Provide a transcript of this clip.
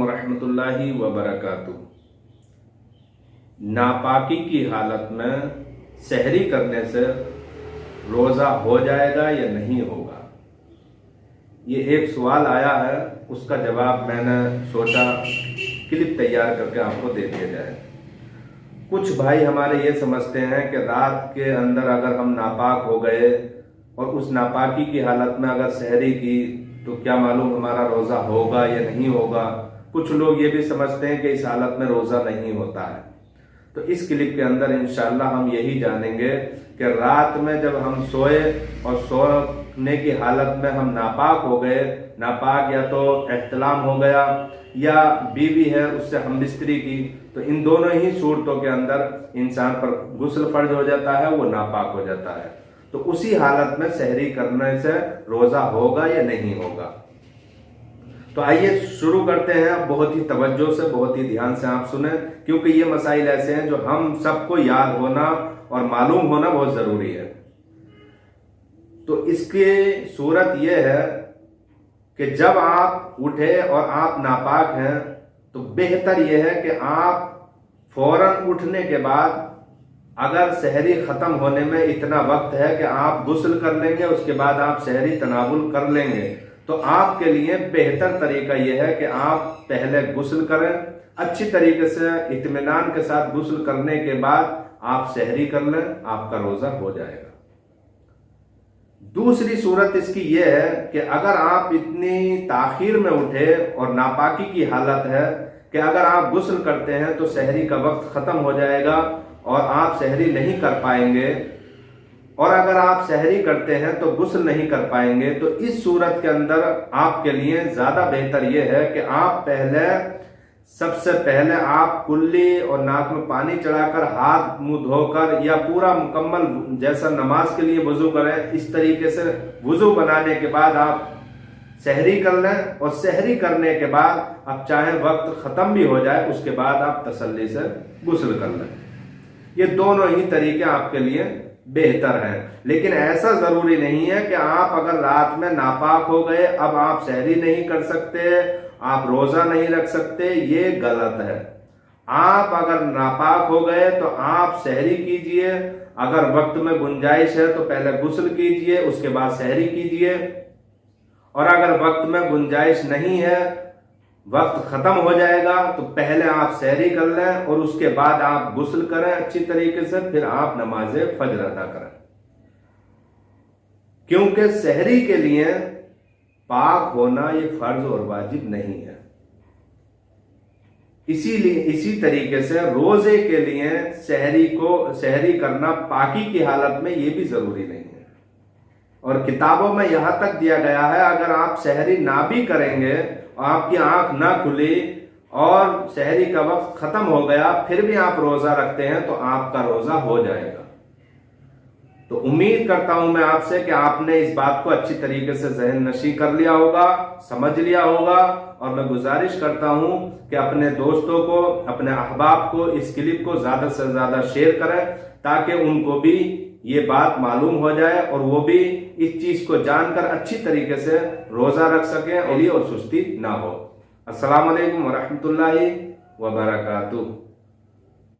वरहमतुल्लाहि वबरकातुह। नापाकी की हालत में सहरी करने से रोज़ा हो जाएगा या नहीं होगा, ये एक सवाल आया है। उसका जवाब मैंने सोचा क्लिप तैयार करके आपको दे दिया जाए। कुछ भाई हमारे ये समझते हैं कि रात के अंदर अगर हम नापाक हो गए और उस नापाकी की हालत में अगर सहरी की तो क्या मालूम हमारा रोज़ा होगा या नहीं होगा। कुछ लोग ये भी समझते हैं कि इस हालत में रोज़ा नहीं होता है। तो इस क्लिप के अंदर इंशाल्लाह हम यही जानेंगे कि रात में जब हम सोए और सोने की हालत में हम नापाक हो गए, नापाक या तो एहतलाम हो गया या बीवी है उससे हम बिस्तरी की, तो इन दोनों ही सूरतों के अंदर इंसान पर गुस्ल फर्ज हो जाता है, वो नापाक हो जाता है। तो उसी हालत में सहरी करने से रोज़ा होगा या नहीं होगा। तो आइए शुरू करते हैं। बहुत ही तवज्जो से, बहुत ही ध्यान से आप सुने, क्योंकि ये मसाइल ऐसे हैं जो हम सबको याद होना और मालूम होना बहुत ज़रूरी है। तो इसकी सूरत यह है कि जब आप उठे और आप नापाक हैं तो बेहतर यह है कि आप फौरन उठने के बाद, अगर सहरी ख़त्म होने में इतना वक्त है कि आप गुस्ल कर लेंगे, उसके बाद आप सहरी तनावुल कर लेंगे, तो आपके लिए बेहतर तरीका यह है कि आप पहले गुस्ल करें, अच्छी तरीके से इत्मीनान के साथ गुस्ल करने के बाद आप सहरी कर लें, आपका रोज़ा हो जाएगा। दूसरी सूरत इसकी यह है कि अगर आप इतनी ताखीर में उठे और नापाकी की हालत है कि अगर आप गुस्ल करते हैं तो सहरी का वक्त ख़त्म हो जाएगा और आप सहरी नहीं कर पाएंगे, और अगर आप सहरी करते हैं तो गुस्ल नहीं कर पाएंगे, तो इस सूरत के अंदर आपके लिए ज़्यादा बेहतर यह है कि आप सबसे पहले आप कुल्ली और नाक में पानी चढ़ाकर हाथ मुंह धोकर या पूरा मुकम्मल जैसा नमाज के लिए वुजू करें, इस तरीके से वुजू बनाने के बाद आप सहरी कर लें। और सहरी करने के बाद अब चाहे वक्त ख़त्म भी हो जाए, उसके बाद आप तसल्ली से गुस्ल कर लें। ये दोनों ही तरीके आपके लिए बेहतर हैं। लेकिन ऐसा ज़रूरी नहीं है कि आप अगर रात में नापाक हो गए, अब आप सहरी नहीं कर सकते, आप रोज़ा नहीं रख सकते, ये गलत है। आप अगर नापाक हो गए तो आप सहरी कीजिए, अगर वक्त में गुंजाइश है तो पहले गुस्ल कीजिए, उसके बाद सहरी कीजिए, और अगर वक्त में गुंजाइश नहीं है, वक्त ख़त्म हो जाएगा, तो पहले आप सहरी कर लें और उसके बाद आप गुस्ल करें अच्छी तरीके से, फिर आप नमाज फजर अदा करें। क्योंकि सहरी के लिए पाक होना ये फर्ज और वाजिब नहीं है। इसीलिए इसी तरीके से रोजे के लिए सहरी करना पाकी की हालत में ये भी जरूरी नहीं है। और किताबों में यहां तक दिया गया है, अगर आप सहरी ना भी करेंगे, आपकी आंख ना खुली और सहरी का वक्त खत्म हो गया, फिर भी आप रोजा रखते हैं तो आपका रोजा हो जाएगा। तो उम्मीद करता हूं मैं आपसे कि आपने इस बात को अच्छी तरीके से ज़हन नशी कर लिया होगा, समझ लिया होगा। और मैं गुजारिश करता हूं कि अपने दोस्तों को, अपने अहबाब को इस क्लिप को ज़्यादा से ज़्यादा शेयर करें, ताकि उनको भी ये बात मालूम हो जाए और वो भी इस चीज़ को जानकर अच्छी तरीके से रोज़ा रख सकें और सुस्ती ना हो। अस्सलाम वालेकुम वरहमतुल्लाहि वबरकातुह।